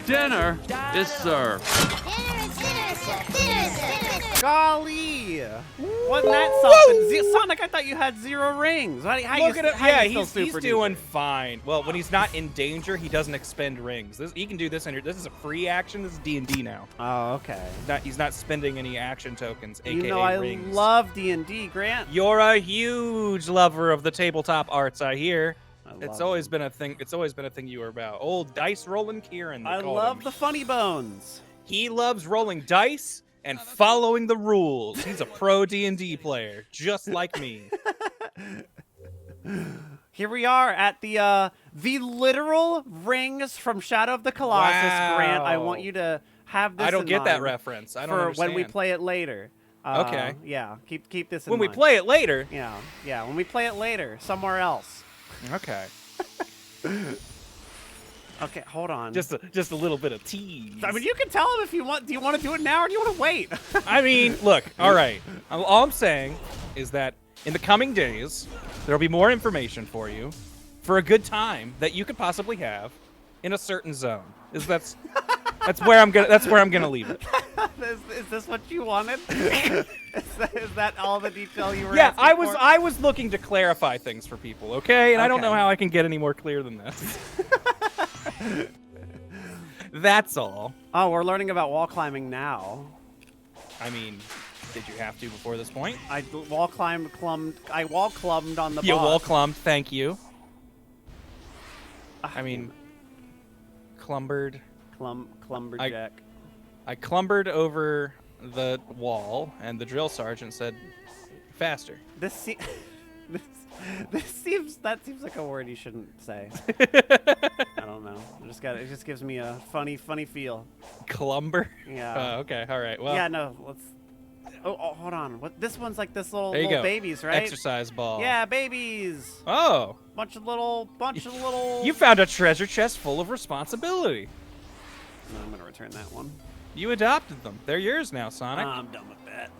Dinner is served. Golly! Wasn't that something? Sonic, I thought you had 0 rings. Look at him. Yeah, he's doing fine. Well, when he's not in danger, he doesn't expend rings. He can do this. This is a free action. This is D&D now. Oh, okay. He's not spending any action tokens, aka rings. You know, I rings. love D&D, Grant. You're a huge lover of the tabletop arts, I hear. It's always been a thing. It's always been a thing you were about. Old dice rolling Kieran. I love the funny bones. He loves rolling dice and following the rules. He's a pro D&D player, just like me. Here we are at the literal rings from Shadow of the Colossus. Wow. Grant, I want you to have this. I don't in get mind that reference. I don't understand. when we play it later. Okay. Yeah. Keep this in when mind. we play it later. Yeah. When we play it later, somewhere else. Okay. Okay, hold on. Just a little bit of tease. I mean, you can tell him if you want. Do you want to do it now or do you want to wait? I mean, look. All right. All I'm saying is that in the coming days, there'll be more information for you for a good time that you could possibly have in a certain zone. That's where I'm gonna leave it. Is this what you wanted? is that all the detail you were? Yeah, asking for? I was looking to clarify things for people. Okay, and I don't know how I can get any more clear than this. That's all. Oh, we're learning about wall climbing now. I mean, did you have to before this point? I wall climbed on the You boss. wall clumbed, thank you. I mean, clumbered. Clumberjack. I clumbered over the wall, and the drill sergeant said, "Faster." This seems like a word you shouldn't say. I don't know. It just gives me a funny feel. Clumber? Yeah. Okay. All right. Well. Yeah. No. Let's. Oh, hold on. What? This one's like this little go. babies, right? Exercise ball. Yeah, babies. Oh. Bunch of little. You found a treasure chest full of responsibility. No, I'm gonna return that one. You adopted them. They're yours now, Sonic. I'm done with that.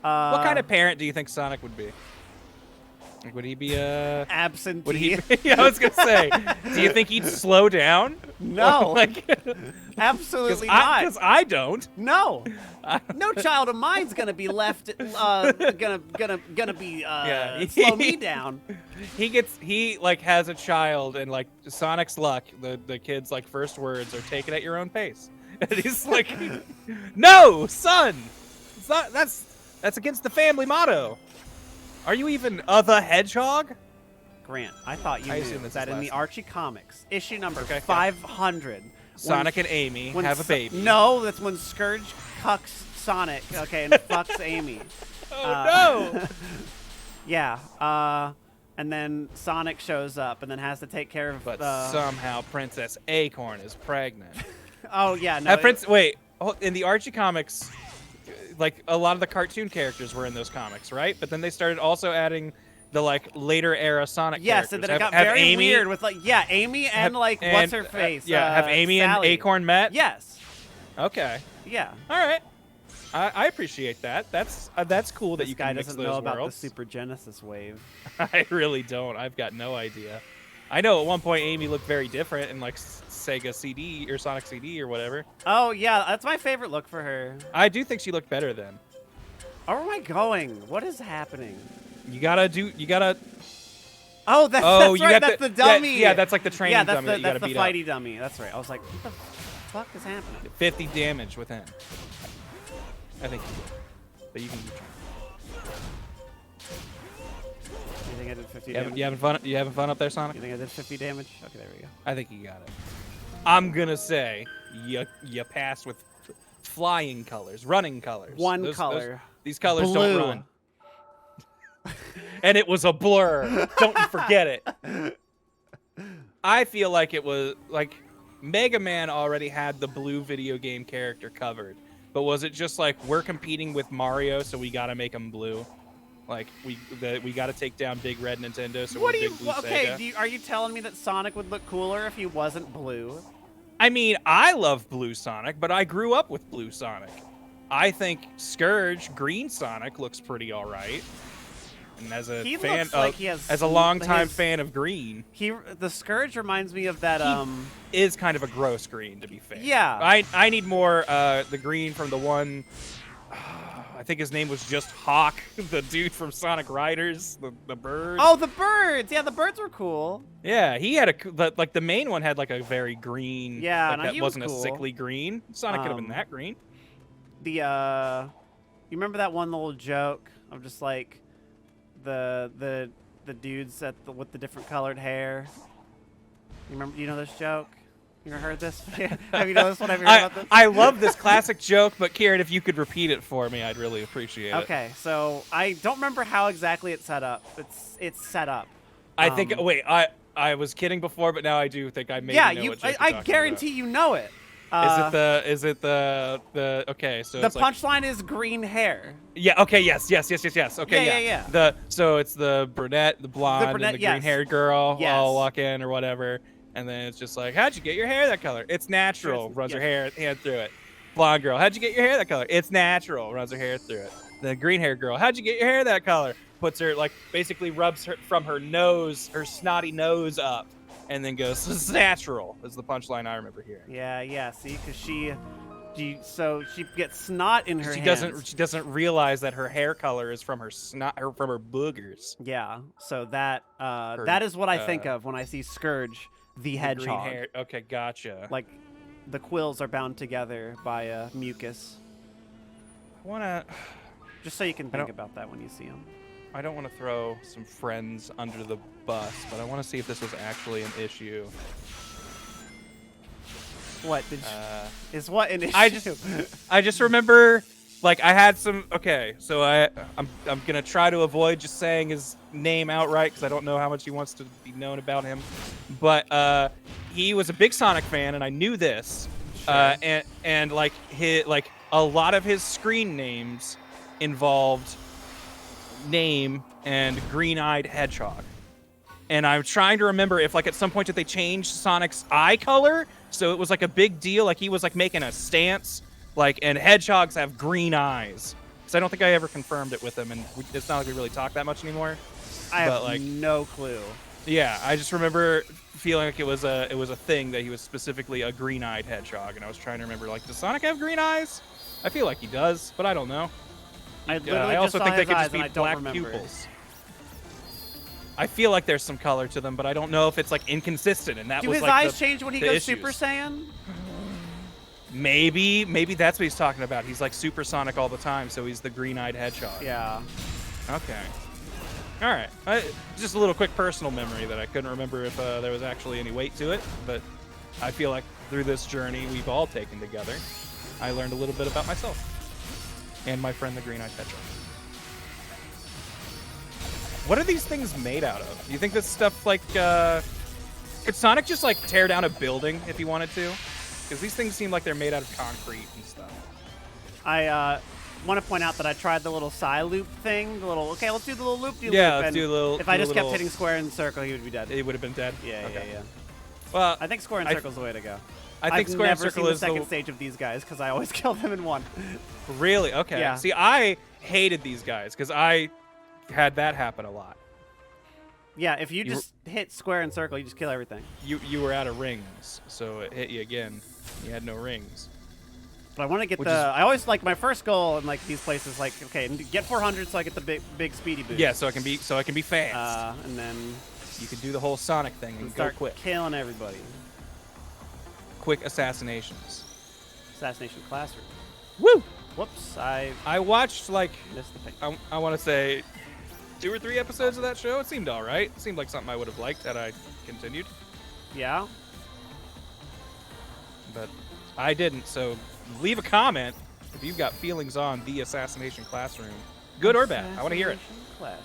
What kind of parent do you think Sonic would be? Like, would he be absentee? Would he? Yeah, I was gonna say. Do you think he'd slow down? No. Like, absolutely not. Because I don't. No. No child of mine's gonna be left. Gonna be slow me down. He like has a child, and like Sonic's luck, the kid's like first words are "take it at your own pace," and he's like, "No, son, it's not, that's against the family motto." Are you even the hedgehog? Grant, I thought you knew that in the Archie comics, issue number 500, Sonic and Amy have a baby. No, that's when Scourge cucks Sonic, okay, and fucks Amy. Oh no! Yeah, and then Sonic shows up and then has to take care of. But somehow Princess Acorn is pregnant. Oh yeah, no. In the Archie comics, like a lot of the cartoon characters were in those comics, right? But then they started also adding the like later era Sonic characters. And then it got very weird with Amy and what's her face? Have Amy Sally. and Acorn met? Yes. Okay. Yeah. All right. I appreciate that. That's cool that you can mix those worlds. This guy doesn't know about the Super Genesis wave. I really don't. I've got no idea. I know at one point Amy looked very different in like Sega CD or Sonic CD or whatever. Oh yeah, that's my favorite look for her. I do think she looked better then. Where am I going? What is happening? You gotta. Oh, that's right. That's the dummy. Yeah, that's like the training dummy that you gotta beat up. That's the fighty dummy. That's right. I was like, what the fuck is happening? 50 damage with him. I think you did. But you can. You think I did 50 damage? You having fun up there, Sonic? You think I did 50 damage? Okay, there we go. I think you got it. I'm gonna say you passed with flying colors, running colors. One color. These colors Blue. don't run. And it was a blur. Don't you forget it. I feel like it was like Mega Man already had the blue video game character covered. But was it just like we're competing with Mario, so we gotta make him blue? Like we gotta take down Big Red Nintendo, so we're Big Blue Sega. Are you telling me that Sonic would look cooler if he wasn't blue? I mean, I love Blue Sonic, but I grew up with Blue Sonic. I think Scourge Green Sonic looks pretty all right. And as a He fan looks of, like he has as a longtime his- fan of green, The Scourge reminds me of that. is kind of a gross green, to be fair. Yeah. I need more the green from the one. I think his name was just Hawk, the dude from Sonic Riders, the bird. Oh, the birds! Yeah, the birds were cool. Yeah, he had like the main one had like a very green. Yeah, like no, that he was wasn't cool. a sickly green. Sonic could have been that green. You remember that one little joke of just like the dudes with the different colored hair? You know this joke? You ever heard this? Have you know this one? Have you heard about this? I love this classic joke, but Kieran, if you could repeat it for me, I'd really appreciate it. Okay, so I don't remember how exactly it's set up. It's set up. I think. Wait, I was kidding before, but now I do think I maybe know what joke you're I talking guarantee you know it. Is it the okay? So the it's like, punchline is green hair. yeah. Okay. Yes. Okay. Yeah. So it's the brunette, the blonde, brunette, and the yes. green-haired girl Yes. all walk in or whatever, and then it's just like, how'd you get your hair that color? It's natural. Sure, Runs her yes. hand through it. Blonde girl, how'd you get your hair that color? It's natural. Runs her hair through it. The green-haired girl, how'd you get your hair that color? Puts her like basically rubs her from her nose, her snotty nose up, and then goes, "It's natural." Is the punchline I remember hearing. Yeah. See, because she gets snot in her She hands. She doesn't realize that her hair color is from her snot, or from her boogers. Yeah. So that is what I think of when I see Scourge the hedgehog. Green hair. Okay, gotcha. Like the quills are bound together by mucus. I wanna. Just so you can think about that when you see them. I don't want to throw some friends under the bus, but I want to see if this was actually an issue. What did you, is what an issue? I just remember, like, I had some. Okay, so I'm gonna try to avoid just saying his name outright because I don't know how much he wants to be known about him. But he was a big Sonic fan, and I knew this. Sure. And like a lot of his screen names involved name and green-eyed hedgehog. And I'm trying to remember if, like, at some point did they change Sonic's eye color? So it was like a big deal, like he was like making a stance, like, and hedgehogs have green eyes. Because I don't think I ever confirmed it with him, and it's not like we really talk that much anymore. I have no clue. Yeah, I just remember feeling like it was a thing that he was specifically a green-eyed hedgehog, and I was trying to remember, like, does Sonic have green eyes? I feel like he does, but I don't know. I also just think saw they his could eyes just be and I don't black remember. pupils. I feel like there's some color to them, but I don't know if it's like inconsistent. And that Do was his like eyes change when he the goes issues. Super Saiyan? Maybe that's what he's talking about. He's like supersonic all the time, so he's the green-eyed hedgehog. Yeah. Okay. All right. Just a little quick personal memory that I couldn't remember if there was actually any weight to it, but I feel like through this journey we've all taken together, I learned a little bit about myself and my friend the green-eyed hedgehog. What are these things made out of? Do you think this stuff like could Sonic just like tear down a building if he wanted to? Because these things seem like they're made out of concrete and stuff. I want to point out that I tried the little psi loop thing. Okay, let's do the little loop-de-loop. Yeah, let's do a little. If I just kept hitting square and circle, he would be dead. It would have been dead. Yeah. Well, I think square and circle's the way to go. I think square and circle is the second stage of these guys because I always kill them in one. Really? Okay. Yeah. See, I hated these guys because I had that happen a lot. Yeah, if you just hit square and circle, you just kill everything. You were out of rings, so it hit you again. You had no rings. But I want to get I always like my first goal in like these places. Like, okay, get 400 so I get the big speedy boost. Yeah, so I can be fast. And then you can do the whole Sonic thing and go start quick. Killing everybody. Quick assassinations. Assassination Classroom. Woo! Whoops, I watched like missed the picture. I want to say 2 or 3 episodes of that show. It seemed all right. It seemed like something I would have liked had I continued. Yeah. But I didn't. So leave a comment if you've got feelings on the Assassination Classroom, good or bad. I want to hear it. Classroom.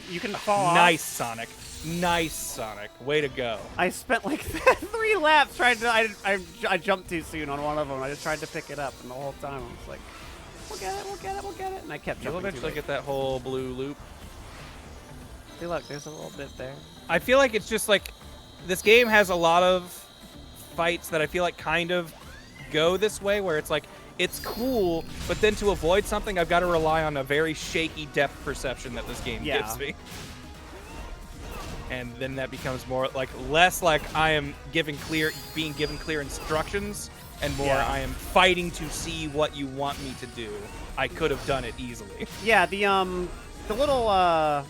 You can fall off. Nice, Sonic. Nice, Sonic. Way to go. I spent like 3 laps trying to. I jumped too soon on one of them. I just tried to pick it up, and the whole time I was like, "We'll get it," and I kept You'll jumping. eventually get that whole blue loop. See, look, there's a little bit there. I feel like it's just like this game has a lot of fights that I feel like kind of go this way, where it's like it's cool, but then to avoid something, I've got to rely on a very shaky depth perception that this game gives me. And then that becomes more like less like I am being given clear instructions, and more I am fighting to see what you want me to do. I could have done it easily. Yeah, the little I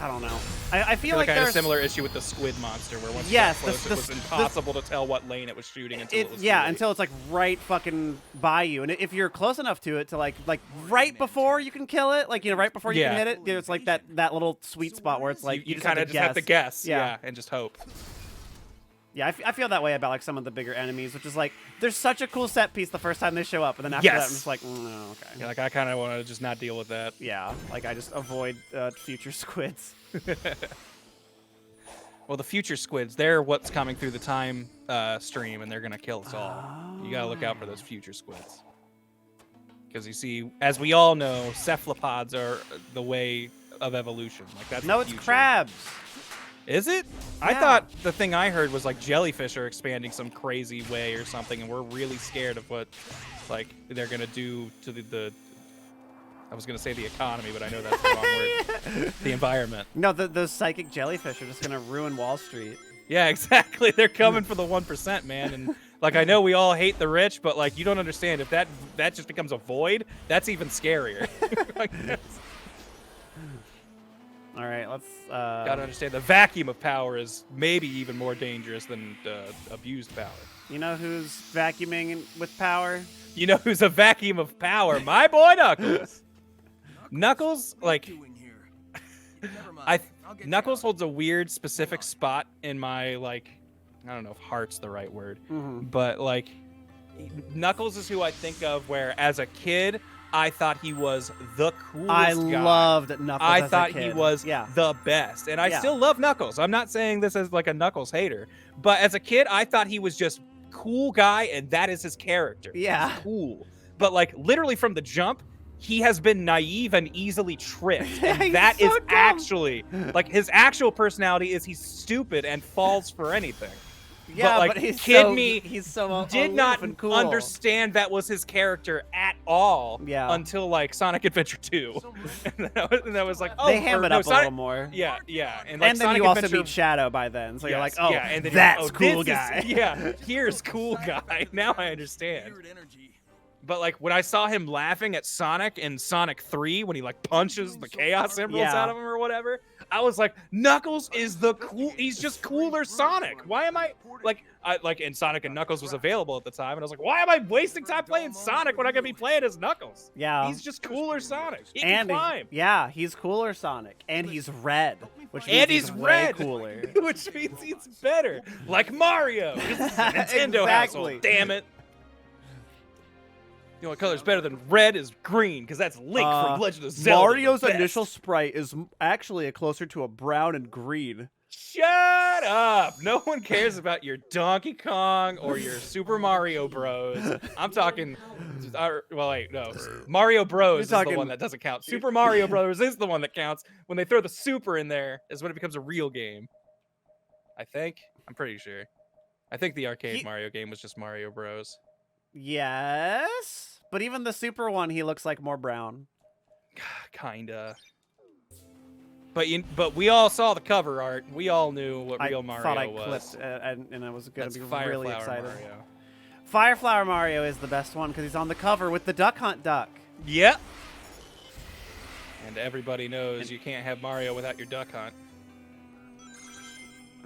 don't know. I feel like I had there's a similar issue with the squid monster, where once yes, you got close, it was impossible to tell what lane it was shooting until it was too late. until it's like right fucking by you, and if you're close enough to it to like right before you can kill it, like right before you can hit it, it's like that little sweet spot where it's like you kind of just have to guess, and just hope. Yeah, I feel that way about like some of the bigger enemies, which is like there's such a cool set piece the first time they show up, and then after that I'm just like, okay. Yeah, like I kind of want to just not deal with that. Yeah, like I just avoid future squids. Well, the future squids, they're what's coming through the time stream, and they're gonna kill us all. You gotta look out for those future squids, because you see, as we all know, cephalopods are the way of evolution. Like that's no, the it's future. crabs. Is it? Yeah. I thought the thing I heard was like jellyfish are expanding some crazy way or something, and we're really scared of what like they're gonna do to the I was gonna say the economy, but I know that's the wrong word. The environment. No, those psychic jellyfish are just gonna ruin Wall Street. Yeah, exactly. They're coming for the 1%, man. And like I know we all hate the rich, but like you don't understand, if that just becomes a void, that's even scarier. Like, all right, let's. Gotta understand the vacuum of power is maybe even more dangerous than abused power. You know who's vacuuming with power? You know who's a vacuum of power? My boy Knuckles. Knuckles, like, Knuckles holds a weird specific spot in my like, I don't know if heart's the right word, but like, Knuckles is who I think of where as a kid I thought he was the coolest guy. I loved Knuckles. I thought he was the best. And I still love Knuckles. I'm not saying this as like a Knuckles hater. But as a kid, I thought he was just cool guy, and that is his character. Yeah. He's cool. But like literally from the jump, he has been naive and easily tricked. And that is actually, like his actual personality is he's stupid and falls for anything. Yeah, but like he's he's so did not cool. understand that was his character at all until like Sonic Adventure 2. and that was like, oh, they ham it up a little more. Yeah. And like and then Sonic you also Adventure, meet Shadow by then, so you're like, oh, yeah, and then that's cool guy. Here's cool guy. Now I understand. But like when I saw him laughing at Sonic in Sonic 3 when he like punches the Chaos Emeralds out of him or whatever, I was like, Knuckles is the cool. He's just cooler Sonic. Why am I like and Sonic and Knuckles was available at the time, and I was like, why am I wasting time playing Sonic when I could be playing as Knuckles? Yeah, he's just cooler Sonic. He can climb. He's cooler Sonic, and he's red, which means he's way cooler, which means he's better, like Mario. This is a Nintendo household. Damn it. You know what color is better than red is green, because that's Link from Legend of Zelda. Mario's initial sprite is actually closer to a brown and green. Shut up! No one cares about your Donkey Kong or your Super Mario Bros. I'm talking... well, wait, no. Mario Bros is the one that doesn't count. Super Mario Bros. Is the one that counts. When they throw the super in there is when it becomes a real game. I think. I'm pretty sure. I think the arcade Mario game was just Mario Bros. Yes? But even the super one, he looks like more brown. Kinda. But we all saw the cover art. We all knew what real Mario was. I thought I clipped, and I was going to be really excited. Mario. Fireflower Mario is the best one because he's on the cover with the Duck Hunt duck. Yep. And everybody knows you can't have Mario without your Duck Hunt.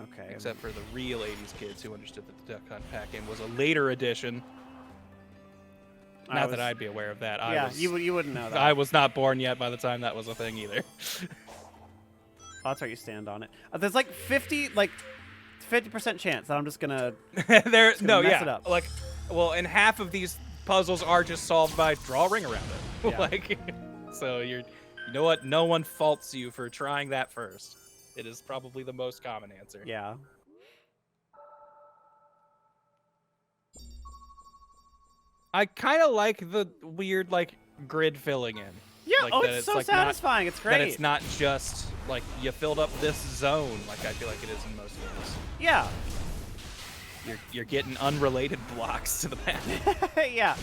Okay. Except for the real 80s kids who understood that the Duck Hunt pack-in was a later edition. Not that I'd be aware of that. You wouldn't know that. I was not born yet by the time that was a thing either. Oh, that's where you stand on it. There's like 50% chance that I'm just gonna mess it up. Like, well, and half of these puzzles are just solved by draw a ring around it. Yeah. Like, so you know what? No one faults you for trying that first. It is probably the most common answer. Yeah. I kind of like the weird, like, grid filling in. Yeah, like, it's so satisfying. It's great. That it's not just, like, you filled up this zone, like I feel like it is in most games. Yeah. You're getting unrelated blocks to the map. Yeah.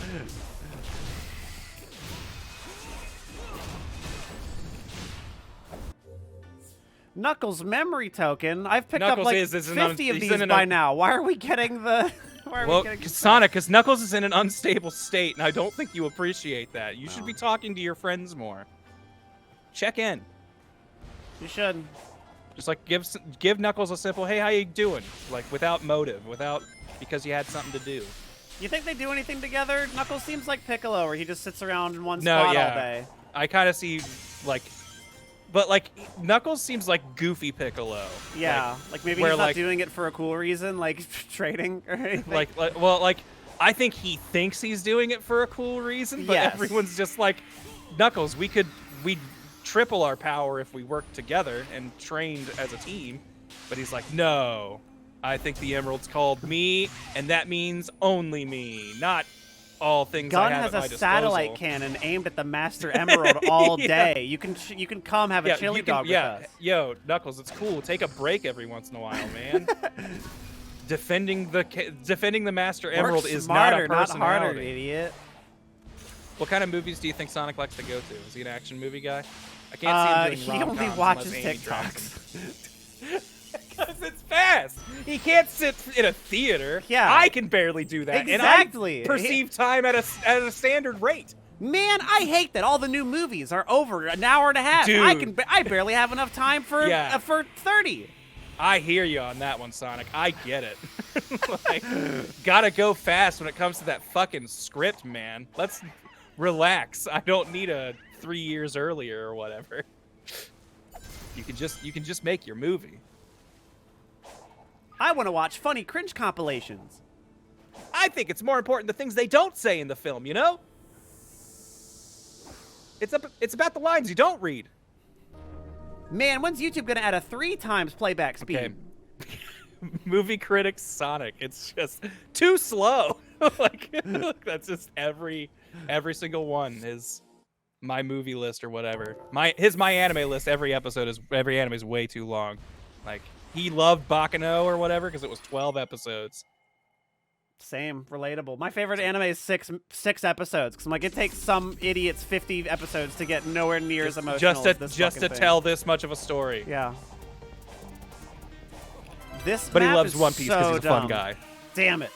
Knuckles memory token. I've picked Knuckles up like is 50 of he's these in by a- now. Why are we getting the? Why are Well, we getting Sonic, because Knuckles is in an unstable state, and I don't think you appreciate that. You should be talking to your friends more. Check in. You should. Just like give Knuckles a simple, hey, how you doing? Like without motive, because you had something to do. You think they do anything together? Knuckles seems like Piccolo, where he just sits around in one No, spot yeah. all day. I kind of see like, but like Knuckles seems like goofy Piccolo. Yeah, like maybe where, he's not like- doing it for a cool reason, like trading or anything. Like I think he thinks he's doing it for a cool reason, but Yes. everyone's just like, Knuckles, we'd triple our power if we worked together and trained as a team. But he's like, no, I think the Emerald's called me, and that means only me, not all things Gun I have has at a my disposal. satellite cannon aimed at the Master Emerald all Yeah. day. You can come have a chili dog with us. Yo, Knuckles, it's cool. Take a break every once in a while, man. defending the Master Emerald Work is smarter, not a not harder, personality. idiot. What kind of movies do you think Sonic likes to go to? Is he an action movie guy? I can't see him doing He only rom-coms watches unless Amy drives him. TikToks. Because it's fast. He can't sit in a theater. Yeah. I can barely do that. Exactly. And I perceive time at a standard rate. Man, I hate that all the new movies are over an hour and a half. Dude. I barely have enough time for Yeah. for 30. I hear you on that one, Sonic. I get it. Like, gotta go fast when it comes to that fucking script, man. Let's relax. I don't need a 3 years earlier or whatever. You can just make your movie. I want to watch funny cringe compilations. I think it's more important the things they don't say in the film, you know? It's about the lines you don't read. Man, when's YouTube gonna add a 3 times playback speed? Okay. Movie critics Sonic. It's just too slow. Like that's just every single one is my movie list or whatever. My anime list. Every anime is way too long. Like he loved Bakano or whatever because it was 12 episodes. Same, relatable. My favorite anime is six episodes because I'm like, it takes some idiots 50 episodes to get nowhere near as emotional as this just to fucking thing. tell this much of a story. Yeah. This But he map loves is One Piece because so he's a fun dumb. guy. Damn it.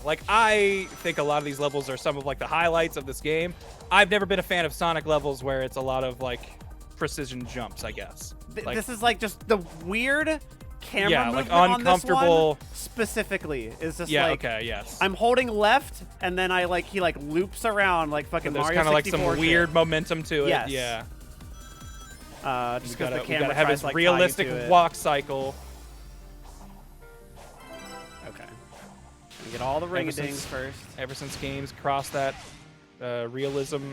Like I think a lot of these levels are some of like the highlights of this game. I've never been a fan of Sonic levels where it's a lot of like precision jumps, I guess. Like, This is like just the weird camera Yeah, movement like on this uncomfortable- one specifically is just yeah, like, okay, yes. I'm holding left and then he like loops around like fucking And there's Mario kind of like some 64 shit. weird momentum to it. Yes. Yeah. Just We because the gotta camera have tries his to, like, realistic tie you to it. walk cycle. Okay. Get all the ring-a-dings since- first. Ever since games crossed that realism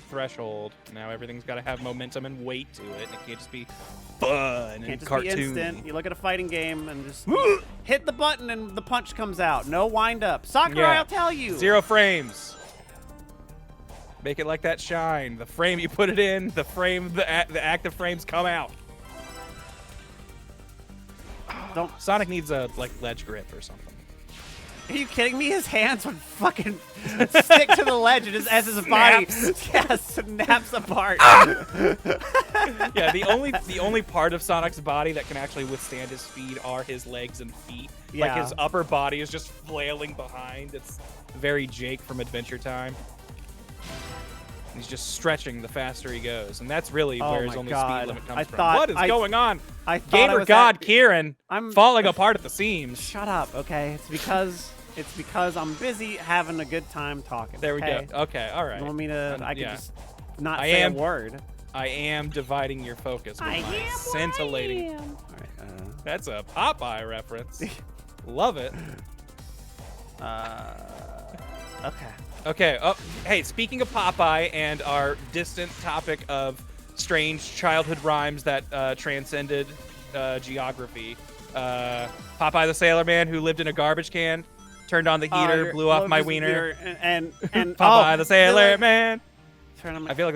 threshold, now everything's got to have momentum and weight to it, and it can't just be fun Can't and just cartoony. be instant. You look at a fighting game and just hit the button and the punch comes out. No wind up. Sakurai, Yeah. I'll tell you. 0 frames. Make it like that shine. The frame you put it in, the active frames come out. Don't. Sonic needs a like ledge grip or something. Are you kidding me? His hands would fucking stick to the ledge and as his body snaps apart. Yeah, the only part of Sonic's body that can actually withstand his speed are his legs and feet. Like Yeah. his upper body is just flailing behind. It's very Jake from Adventure Time. He's just stretching the faster he goes, and that's really Oh where his my only God. speed limit I comes from. thought- What is I- going on? I thought I Gamer was God at- Kieran I'm falling apart at the seams. Shut up, okay? It's because I'm busy having a good time talking. There we okay? go. Okay, all right. You want me to? I can yeah. just not I say am- a word. I am dividing your focus with my scintillating. All right. That's a Popeye reference. Love it. Okay. Okay. Oh, hey, speaking of Popeye and our distant topic of strange childhood rhymes that transcended geography, Popeye the Sailor Man who lived in a garbage can, turned on the heater, blew off my wiener. And Popeye the Sailor Man. Turn on my, I feel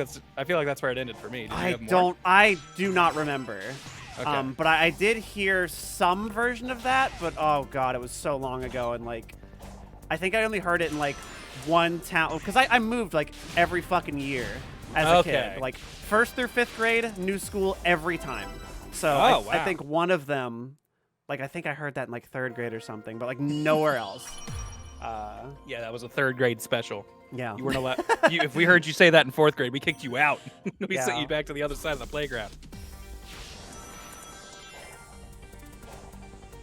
like that's where it ended for me. Did you have more? I do not remember. Okay. But I did hear some version of that, but oh god, it was so long ago, and like, I think I only heard it in like one town, because I moved like every fucking year as a kid. Like 1st through 5th grade, new school every time. So I think one of them, like I think I heard that in like 3rd grade or something, but like nowhere else. Yeah, that was a 3rd grade special. Yeah. You weren't allowed. If we heard you say that in 4th grade, we kicked you out. We sent Yeah. you back to the other side of the playground.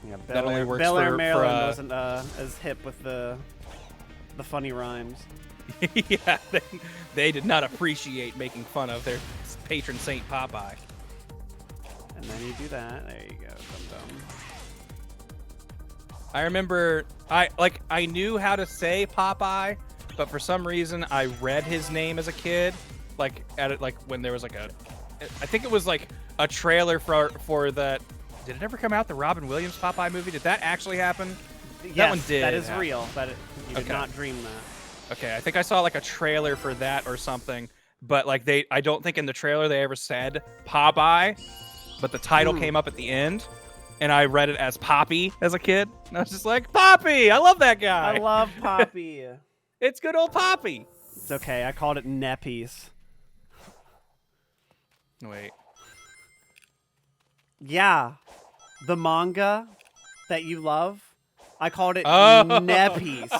Yeah, That only works Bel Air, for, Maryland wasn't as hip with the funny rhymes. Yeah, they did not appreciate making fun of their patron saint Popeye. And then you do that. There you go. Dum-dum. I remember I knew how to say Popeye, but for some reason I read his name as a kid, like when there was like I think it was like a trailer for that. Did it ever come out, the Robin Williams Popeye movie? Did that actually happen? Yes, that one did. That is happen. real. You did not dream that. Okay, I think I saw like a trailer for that or something, but like I don't think in the trailer they ever said Popeye, but the title came up at the end, and I read it as Poppy as a kid, and I was just like, Poppy! I love that guy! I love Poppy. It's good old Poppy! It's okay, I called it Neppies. Wait. Yeah, the manga that you love, I called it Neppies.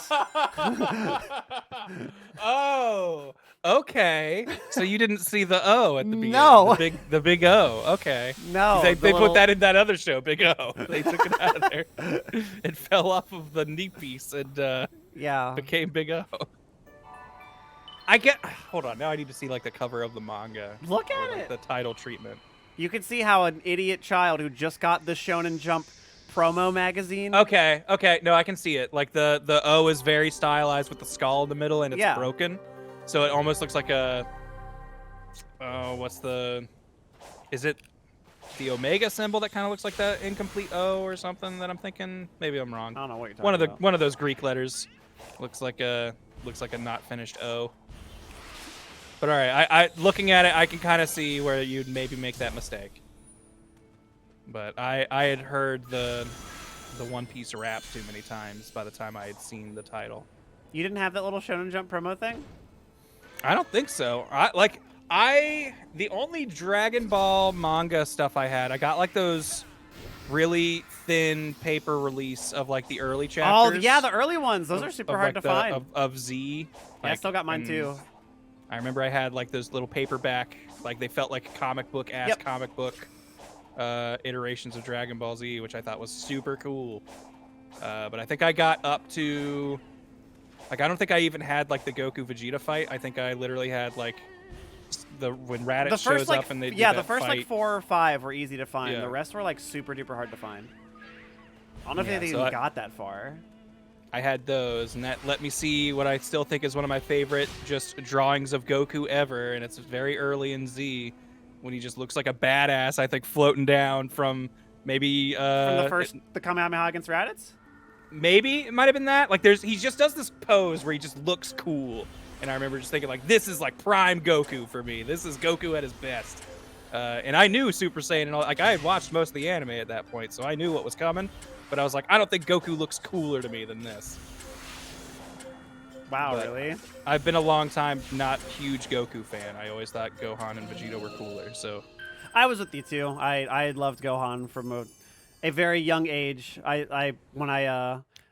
Oh, okay. So you didn't see the O at the beginning. No. The big O. Okay. No. They put that in that other show, Big O. They took it out of there. It fell off of the knee piece and yeah, became Big O. Hold on. Now I need to see like the cover of the manga. Look at or, like, it. the title treatment. You can see how an idiot child who just got the Shonen Jump promo magazine. Okay. No, I can see it. Like the O is very stylized with the skull in the middle and it's broken. So it almost looks like a is it the Omega symbol that kind of looks like that incomplete O or something that I'm thinking? Maybe I'm wrong. I don't know what you're talking about. One of those Greek letters looks like a not finished O. But all right, I looking at it, I can kind of see where you'd maybe make that mistake. But I had heard the One Piece rap too many times by the time I had seen the title. You didn't have that little Shonen Jump promo thing? I don't think so. The only Dragon Ball manga stuff I had, I got like those really thin paper release of like the early chapters. Oh yeah, the early ones. Those are super hard to find. Of Z. Yeah, I still got mine too. I remember I had like those little paperback, like they felt like comic book comic book iterations of Dragon Ball Z, which I thought was super cool. But I think I got up to, like, I don't think I even had like the Goku Vegeta fight. I think I literally had like when Raditz shows up and they do that the first fight. like 4 or 5 were easy to find. Yeah. The rest were like super duper hard to find. I don't know if they so even got that far. I had those, and that let me see what I still think is one of my favorite just drawings of Goku ever, and it's very early in Z, when he just looks like a badass, I think, floating down from maybe... from the Kamehameha against Raditz? Maybe, it might have been that. Like, he just does this pose where he just looks cool, and I remember just thinking, like, this is, like, prime Goku for me. This is Goku at his best. And I knew Super Saiyan, and all, like, I had watched most of the anime at that point, so I knew what was coming. But I was like, I don't think Goku looks cooler to me than this. Wow, But really? I've been a long time not huge Goku fan. I always thought Gohan and Vegeta were cooler. So I was with you too. I loved Gohan from a very young age. I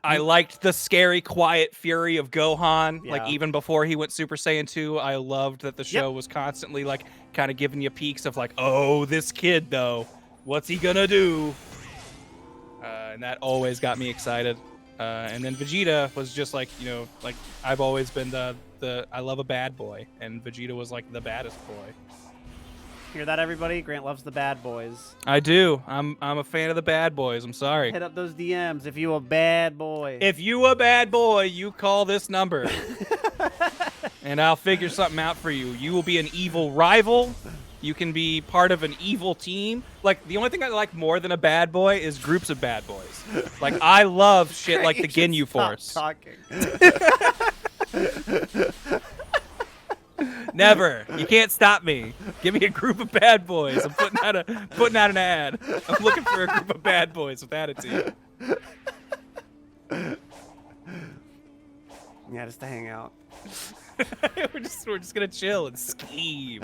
liked the scary, quiet fury of Gohan. Yeah. Like even before he went Super Saiyan 2, I loved that the show was constantly like kind of giving you peeks of like, oh, this kid though, what's he gonna do? And that always got me excited. And then Vegeta was just like, you know, like I've always been I love a bad boy, and Vegeta was like the baddest boy. Hear that, everybody? Grant loves the bad boys. I do. I'm a fan of the bad boys. I'm sorry. Hit up those DMs if you a bad boy. If you a bad boy, you call this number. And I'll figure something out for you. You will be an evil rival. You can be part of an evil team. Like, the only thing I like more than a bad boy is groups of bad boys. Like, I love shit like the Ginyu Force. Talking. Never. You can't stop me. Give me a group of bad boys. I'm putting out an ad. I'm looking for a group of bad boys with attitude. Yeah, just to hang out. we're just gonna chill and scheme.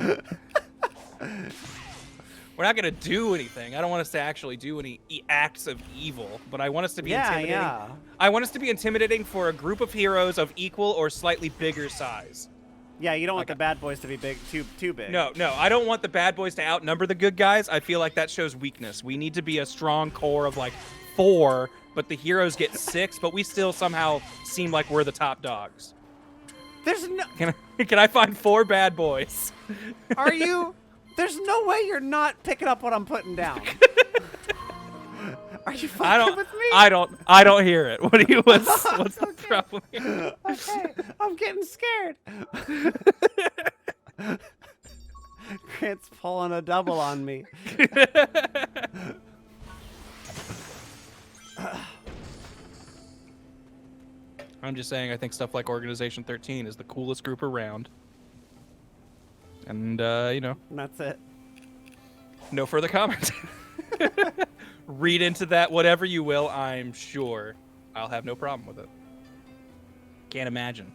We're not gonna do anything. I don't want us to actually do any acts of evil, but I want us to be intimidating. Yeah. I want us to be intimidating for a group of heroes of equal or slightly bigger size. Yeah, you don't want the bad boys to be big, too big. No, I don't want the bad boys to outnumber the good guys. I feel like that shows weakness. We need to be a strong core of like 4, but the heroes get 6, but we still somehow seem like we're the top dogs. There's no. Can I find 4 bad boys? Are you? There's no way you're not picking up what I'm putting down. Are you fucking with me? I don't hear it. What's the problem here? Okay, I'm getting scared. Grant's pulling a double on me. I'm just saying, I think stuff like Organization 13 is the coolest group around. And, you know. And that's it. No further comment. Read into that whatever you will. I'm sure I'll have no problem with it. Can't imagine.